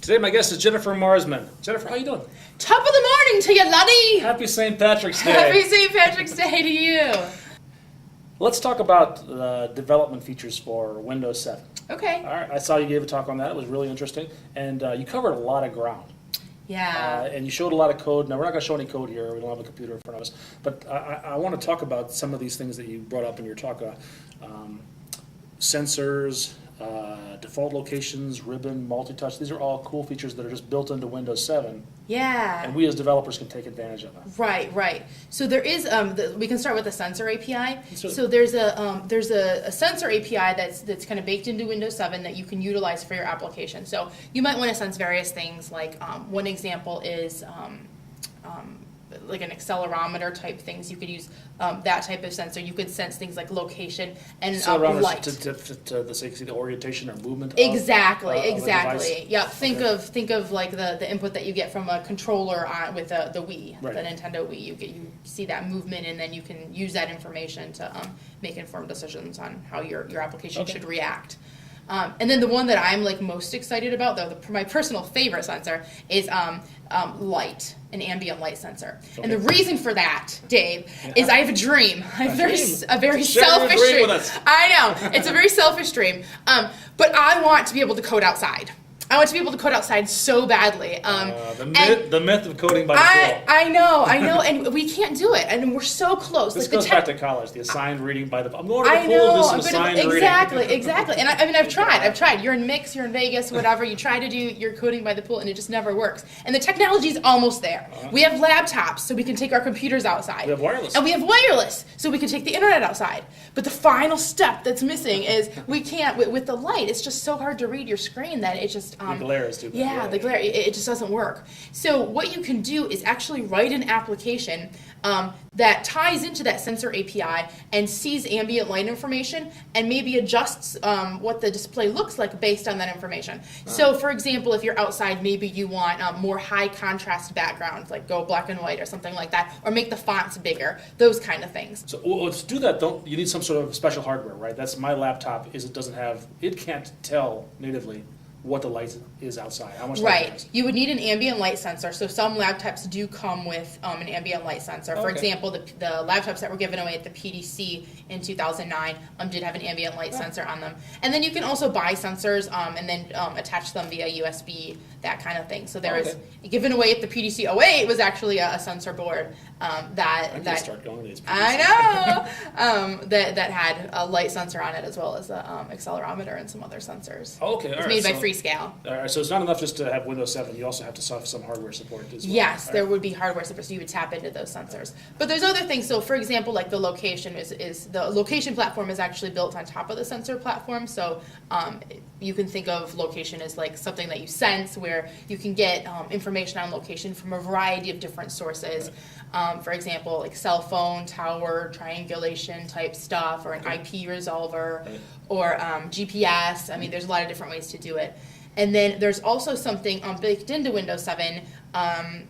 Today my guest is Jennifer Marsman. Jennifer, how you doing? Top of the morning to you, laddie! Happy St. Patrick's Day. Happy St. Patrick's Day to you. Let's talk about the development features for Windows 7. Okay. All right, I saw you gave a talk on that. It was really interesting. And you covered a lot of ground. Yeah. And you showed a lot of code. Now, we're not going to show any code here. We don't have a computer in front of us. But I want to talk about some of these things that you brought up in your talk. Sensors, default locations, ribbon, multi-touch. These are all cool features that are just built into Windows 7. Yeah. And we as developers can take advantage of them. Right. So there is, we can start with the sensor API. Sure. So there's a sensor API that's kind of baked into Windows 7 that you can utilize for your application. So you might want to sense various things, like one example is like an accelerometer type things. You could use that type of sensor. You could sense things like location and light. To see the orientation or movement. Exactly. Of a device. Yeah. Think of like the input that you get from a controller on with the Wii, right. The Nintendo Wii. You see that movement, and then you can use that information to make informed decisions on how your application should react. And then the one that I'm like most excited about, though, my personal favorite sensor is light, an ambient light sensor. Okay. And the reason for that, Dave, is I have a dream. I have a very selfish dream. I know, it's a very selfish dream. But I want to be able to code outside. I want to be able to code outside so badly. The myth of coding by default. I know, and we can't do it, and we're so close. This goes back to college, the assigned reading by the. I'm going to I know, this assigned reading. Exactly. And I've tried. You're in Mix, you're in Vegas, whatever. You try to do your coding by the pool, and it just never works. And the technology's almost there. We have laptops, so we can take our computers outside. We have wireless. And we have wireless, so we can take the internet outside. But the final step that's missing is we can't with the light. It's just so hard to read your screen that it just. The glare is too bad. Yeah, the glare, it just doesn't work. So what you can do is actually write an application that ties into that sensor API and sees ambient light information and maybe adjusts what the display looks like based on that information. So for example, if you're outside, maybe you want more high contrast backgrounds, like go black and white or something like that, or make the fonts bigger, those kind of things. So to do that, you need some sort of special hardware, right? That's my laptop. It can't tell natively what the light is outside, how much light it is. You would need an ambient light sensor. So some laptops do come with an ambient light sensor. For example, the laptops that were given away at the PDC in 2009 did have an ambient light sensor on them. And then you can also buy sensors and then attach them via USB, that kind of thing. So there is given away at the PDC 08 was actually a sensor board that start going to these PDCs. I know that had a light sensor on it as well as an accelerometer and some other sensors. Okay, all right. It's made by Freescale. All right, so it's not enough just to have Windows 7. You also have to have some hardware support as well. Yes, there would be hardware support, so you would tap into those sensors. But there's other things. So, for example, like the location is the location platform is actually built on top of the sensor platform. So you can think of location as like something that you sense, where you can get information on location from a variety of different sources. Right. For example, like cell phone, tower, triangulation type stuff, or an IP resolver, or GPS. I mean, there's a lot of different ways to do it. And then there's also something baked into Windows 7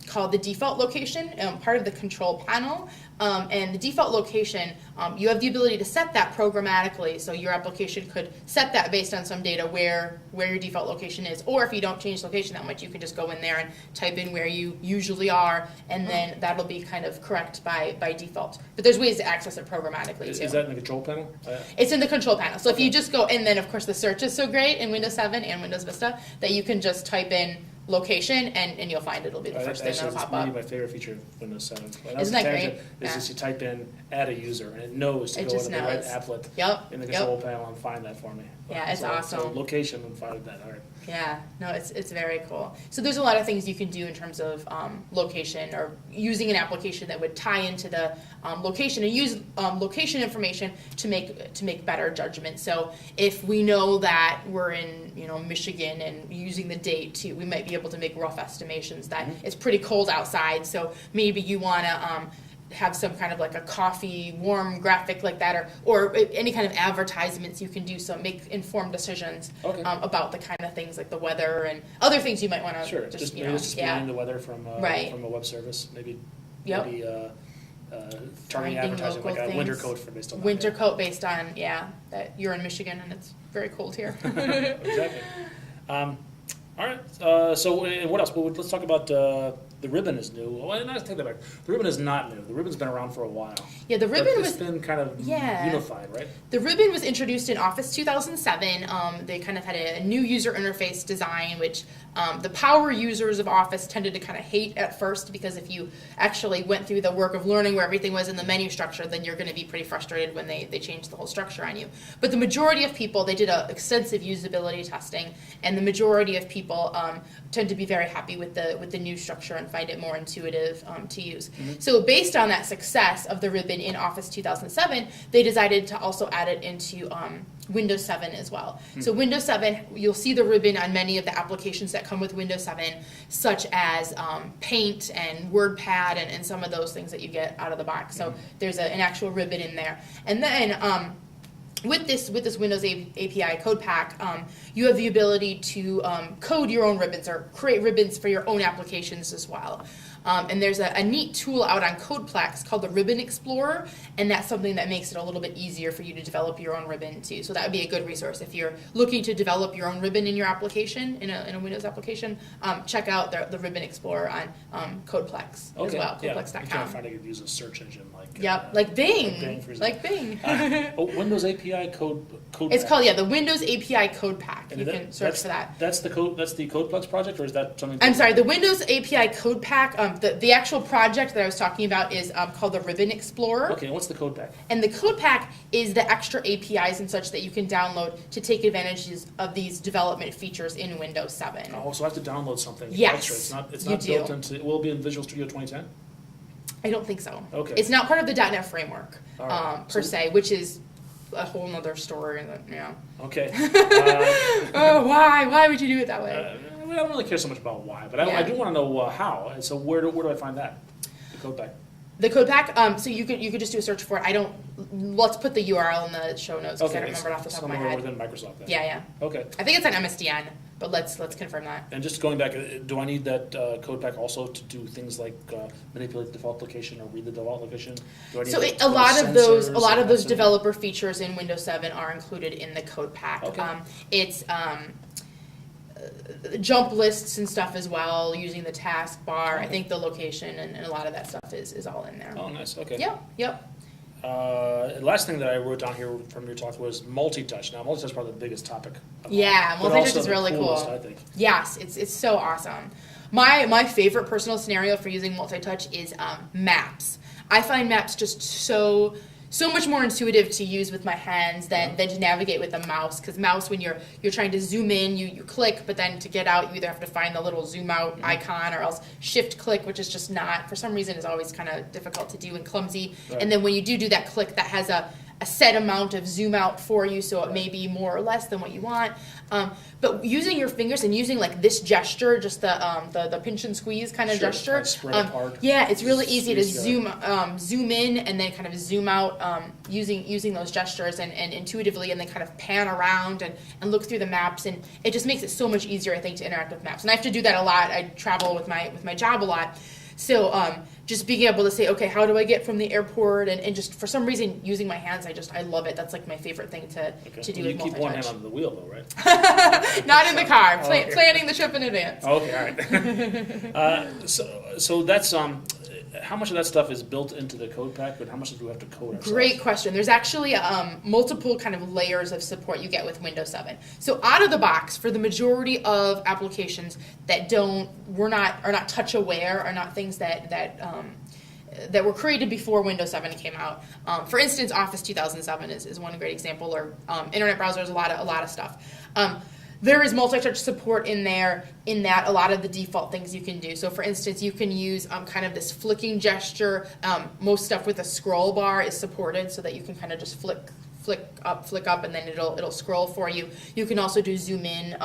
called the default location, part of the control panel. And the default location, you have the ability to set that programmatically, so your application could set that based on some data where your default location is. Or if you don't change location that much, you can just go in there and type in where you usually are, and then that'll be kind of correct by default. But there's ways to access it programmatically too. Is that in the control panel? It's in the control panel. So if you just go, and then of course the search is so great in Windows 7 and Windows Vista that you can just type in location and you'll find it'll be the first thing that'll pop up. That's really my favorite feature of Windows 7. Isn't that great? Is just you type in add a user and it knows to go into the right applet in the control panel and find that for me. Yeah, it's awesome. So location and find that. All right. Yeah, no, it's very cool. So there's a lot of things you can do in terms of location, or using an application that would tie into the location and use location information to make better judgments. So if we know that we're in Michigan and using the date we might be able to make rough estimations that it's pretty cold outside. So maybe you want to have some kind of like a coffee warm graphic like that, or any kind of advertisements you can do, so make informed decisions about the kind of things like the weather and other things you might want to just displaying the weather from a web service, maybe targeting advertising like a winter coat based on that. Winter coat based on that you're in Michigan and it's very cold here. Exactly. All right. So and what else? Well, let's talk about the ribbon is new. Well, no, take that back. The ribbon is not new. The ribbon's been around for a while. Yeah, the But ribbon it's was been kind of unified, right? The ribbon was introduced in Office 2007. They kind of had a new user interface design, which the power users of Office tended to kind of hate at first, because if you actually went through the work of learning where everything was in the menu structure, then you're going to be pretty frustrated when they changed the whole structure on you. But the majority of people, they did extensive usability testing, and the majority of people tend to be very happy with the new structure and find it more intuitive to use. Mm-hmm. So based on that success of the ribbon in Office 2007, they decided to also add it into Windows 7 as well. So Windows 7, you'll see the ribbon on many of the applications that come with Windows 7, such as Paint and WordPad and some of those things that you get out of the box. So there's an actual ribbon in there. And then with this Windows API code pack, you have the ability to code your own ribbons or create ribbons for your own applications as well. And there's a neat tool out on CodePlex called the Ribbon Explorer, and that's something that makes it a little bit easier for you to develop your own ribbon too. So that would be a good resource if you're looking to develop your own ribbon in your application, in a Windows application. Check out the Ribbon Explorer on CodePlex as well, Yeah. codeplex.com. You can't find it. You use a search engine like Like Bing, like Bing, for example. Windows API code. It's called the Windows API Code Pack. And you can search for that. That's the code. That's the CodePlex project, or is that something? I'm sorry, the Windows API Code Pack. The actual project that I was talking about is called the Ribbon Explorer. Okay, and what's the code pack? And the Code Pack is the extra APIs and such that you can download to take advantage of these development features in Windows 7. Oh, so I have to download something Yes, extra. It's you not do. built into. Will it be in Visual Studio 2010? I don't think so. Okay. It's not part of the .NET framework All right. per se, which is a whole nother story. Okay. Oh, why? Why would you do it that way? I don't really care so much about why, but Yeah. I do want to know how. And so where do I find that? The code pack. The Code Pack, so you could just do a search for it. Let's put the URL in the show notes because I don't remember it off the top of my somewhere head. within Microsoft. Then. Yeah. Okay. I think it's on MSDN, but let's confirm that. And just going back, do I need that code pack also to do things like manipulate the default location or read the default location? Do I need So it a for lot of those sensors and developer features in Windows 7 are included in the Code Pack. Okay. It's jump lists and stuff as well, using the taskbar. Okay. I think the location and a lot of that stuff is all in there. Oh, nice. Okay. Yep. Last thing that I wrote down here from your talk was multi-touch. Now, multi-touch is probably the biggest topic. Of all, Yeah, but multi-touch also is the really coolest, cool. I think. Yes, it's so awesome. My favorite personal scenario for using multi-touch is maps. I find maps just so much more intuitive to use with my hands than to navigate with a mouse. Because mouse, when you're trying to zoom in, you click, but then to get out, you either have to find the little zoom out icon or else shift click, which is just not, for some reason, is always kind of difficult to do and clumsy. Right. And then when you do that click, that has a set amount of zoom out for you, so it may be more or less than what you want. But using your fingers and using like this gesture, just the pinch and squeeze kind of Sure, gesture, kind of spread apart. yeah, it's really easy to Squeeze, yeah. zoom in and then kind of zoom out using those gestures and intuitively, and then kind of pan around and look through the maps, and it just makes it so much easier, I think, to interact with maps. And I have to do that a lot. I travel with my job a lot. So just being able to say, okay, how do I get from the airport? And just for some reason, using my hands, I love it. That's like my favorite thing to do You with keep one hand multi-touch. on the wheel, though, right? Not in the car, Okay. planning the trip in advance. Okay, all right. So that's how much of that stuff is built into the code pack, and how much do we have to code ourselves? Great question. There's actually multiple kind of layers of support you get with Windows 7. So out of the box, for the majority of applications that are not touch aware, are not things that were created before Windows 7 came out. For instance, Office 2007 is one great example, or internet browsers, a lot of stuff. There is multi-touch support in there, in that a lot of the default things you can do. So for instance, you can use kind of this flicking gesture. Most stuff with a scroll bar is supported, so that you can kind of just flick up, and then it'll scroll for you. You can also do zoom in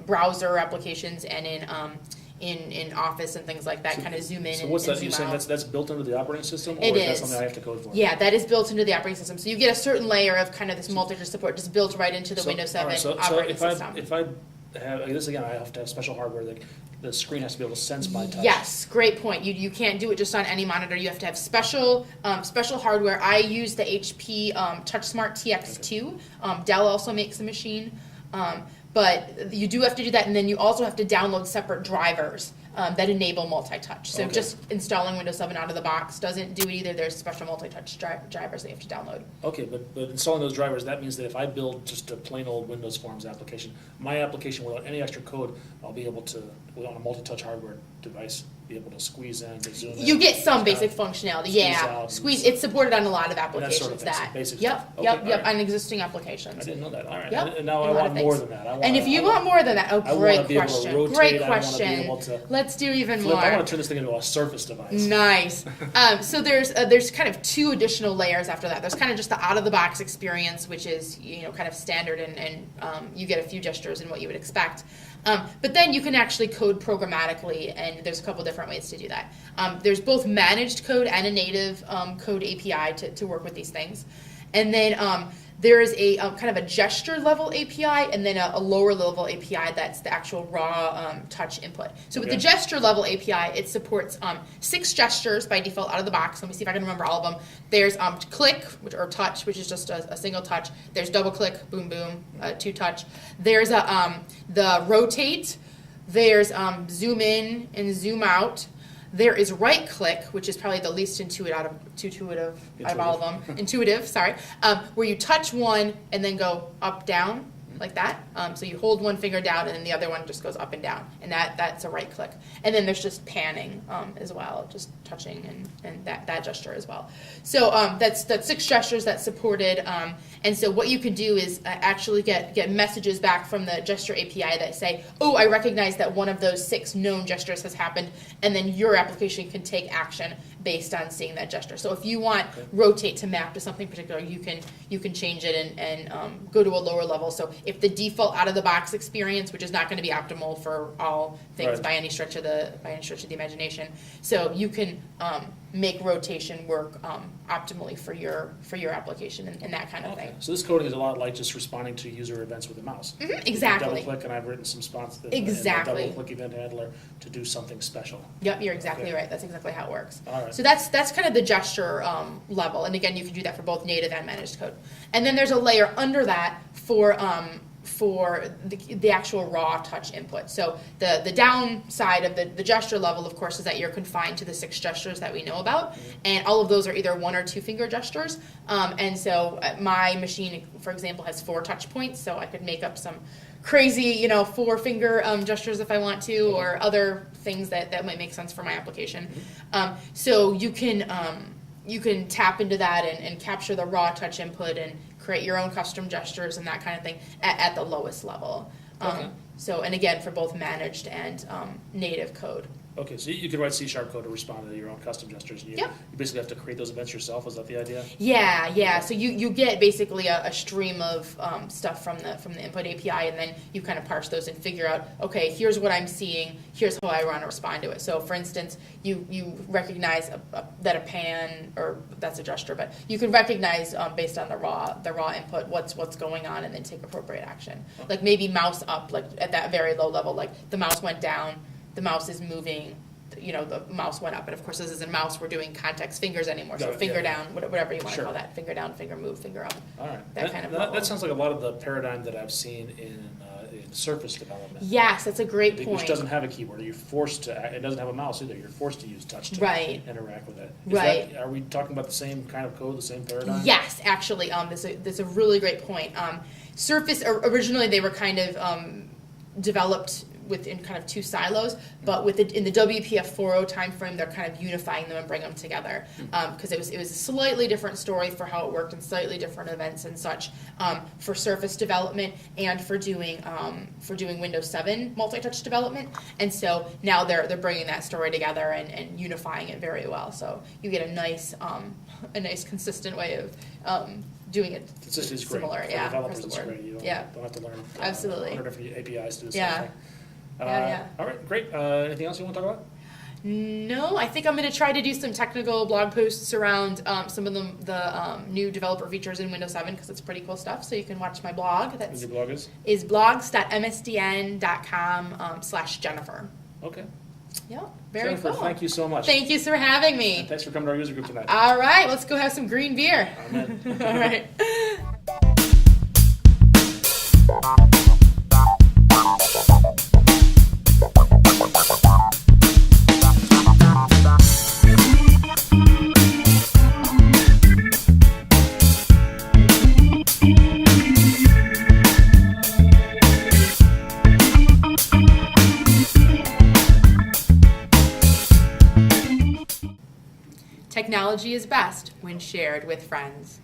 browser applications and in Office and things like that, kind of zoom in So what's and that? zoom You're saying out. that's built into the operating system, or It is that is. something I have to code for? Yeah, that is built into the operating system. So you get a certain layer of kind of this multi-touch support just built right into the Windows 7 all right, so operating system. if I have this again, I have to have special hardware. The screen has to be able to sense my touch. Yes, great point. You can't do it just on any monitor. You have to have special hardware. I use the HP TouchSmart TX2. Dell also makes a machine. But you do have to do that, and then you also have to download separate drivers that enable multi-touch. So Okay. just installing Windows 7 out of the box doesn't do it either. There's special multi-touch drivers that you have to download. Okay, but installing those drivers, that means that if I build just a plain old Windows Forms application, my application without any extra code, I'll be able to, on a multi-touch hardware device, be able to squeeze in, to zoom in. You get some basic functionality, yeah. Squeeze It's supported on a lot of that sort applications. of thing, basic Yep, stuff. Okay, yep, all yep, right. on existing I applications. didn't know that, all right. Yep, And now a I lot want of more things. than that. And if you want more than that, I wanna great be able to question. rotate, Great I wanna be question. able to Let's do even flip. more. I want to turn this thing into a Surface device. Nice. So there's kind of two additional layers after that. There's kind of just the out of the box experience, which is kind of standard, and you get a few gestures and what you would expect. But then you can actually code programmatically, and there's a couple different ways to do that. There's both managed code and a native code API to work with these things. And then there is a kind of a gesture level API, and then a lower level API that's the actual raw touch input. So with the Okay. gesture level API, it supports 6 gestures by default out of the box. Let me see if I can remember all of them. There's click, or touch, which is just a single touch. There's double click, boom, boom, 2 touch. There's the rotate. There's zoom in and zoom out. There is right click, which is probably the least intuitive out of all of them. Intuitive, sorry. Where you touch one and then go up, down, like that. So you hold one finger down and then the other one just goes up and down. And that's a right click. And then there's just panning as well, just touching and that gesture as well. So that's 6 gestures that's supported. And so what you can do is actually get messages back from the gesture API that say, oh, I recognize that one of those 6 known gestures has happened, and then your application can take action based on seeing that gesture. So if you want rotate to map to something particular, you can change it and go to a lower level. So if the default out of the box experience, which is not going to be optimal for all things Right. by any stretch of the imagination, so you can make rotation work optimally for your application and that kind of Okay, thing. so this coding is a lot like just responding to user events with a mouse. Exactly. Double click, and I've written some spots in Exactly. the double click event handler to do something special. Yep, you're exactly Okay. right. That's exactly how it works. All right. So that's kind of the gesture level, and again, you can do that for both native and managed code. And then there's a layer under that for the actual raw touch input. So the downside of the gesture level, of course, is that you're confined to the 6 gestures that we know about, and all of those are either 1 or 2 finger gestures. And so my machine, for example, has 4 touch points, so I could make up some crazy, 4 finger gestures if I want to, or other things that might make sense for my application. So you can tap into that and capture the raw touch input and create your own custom gestures and that kind of thing at the lowest level. Okay. So, and again, for both managed and native code. Okay, so you could write C# code to respond to your own custom gestures. And you Yep. basically have to create those events yourself. Is that the idea? Yeah. So you get basically a stream of stuff from the input API, and then you kind of parse those and figure out, okay, here's what I'm seeing, here's how I want to respond to it. So for instance, you recognize that a pan, or that's a gesture, but you can recognize based on the raw input what's going on, and then take appropriate action. Like maybe mouse up, like at that very low level, like the mouse went down, the mouse is moving, the mouse went up. And of course, this isn't mouse, we're doing context fingers anymore. So Got it, finger yeah. down, whatever you want to Sure. call that. Finger down, finger move, finger up. All right. That kind of that level. sounds like a lot of the paradigm that I've seen in Surface development. Yes, that's a great Which point. doesn't have a keyboard. You're forced to. It doesn't have a mouse either. You're forced to use touch to Right. interact with it. Right. Are we talking about the same kind of code, the same paradigm? Yes, actually, that's a really great point. Surface, originally they were kind of developed within kind of 2 silos, but in the WPF 4.0 timeframe, they're kind of unifying them and bringing them together, because it was a slightly different story for how it worked, and slightly different events and such for Surface development and for doing Windows 7 multi-touch development. And so now they're bringing that story together and unifying it very well. So you get a nice consistent way of doing it Consistency is great. similar, For yeah, developers, across it's the board. great. You don't have to learn Absolutely. 100 different APIs to do the Yeah. same thing. Yeah. All right, great. Anything else you want to talk about? No, I think I'm going to try to do some technical blog posts around some of the new developer features in Windows 7, because it's pretty cool stuff. So you can watch my blog. What That's your blog is? blogs.msdn.com/Jennifer. Okay. Yeah, very Jennifer, cool. thank you so much. Thank you for having me. And thanks for coming to our user group tonight. All right, let's go have some green beer. Amen. All right. technology is best when shared with friends.